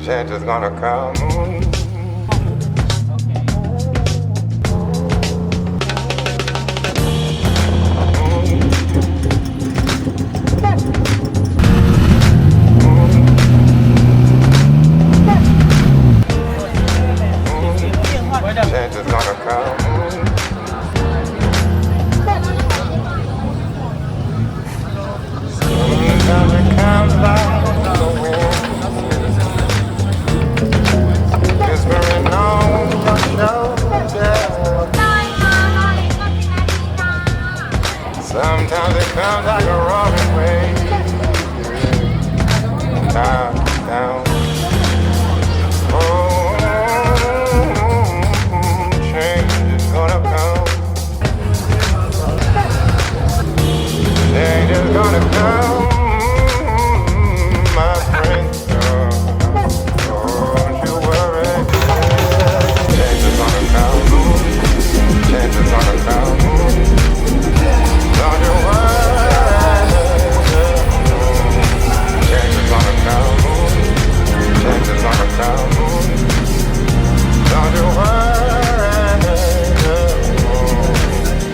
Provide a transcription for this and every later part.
Change is gonna come. Change is gonna come. Sometimes it comes like the wind, whispering on your shoulder. Sometimes it comes like a roaring wave. Down, down. Oh, change is gonna come. Change is gonna come, my friend. Don't you worry. Change is gonna come. Change is gonna come. Don't you worry. Change is gonna come. Change is gonna come. Don't you worry.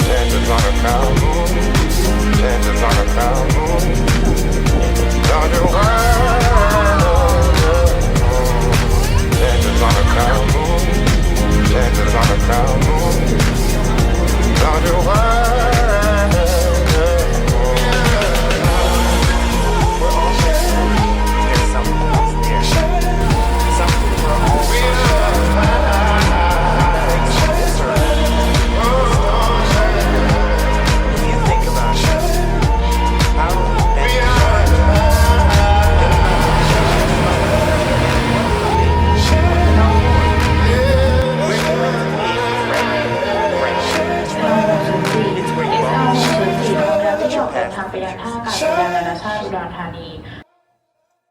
Change is gonna come. Change is gonna come. Don't you worry. Change is gonna come. Change is gonna come. Don't you worry. We're all sharing. There's something else there. Something we're all when you think about it, howทางไปยังท่าอากาศยานนานาชาติอุดรธานี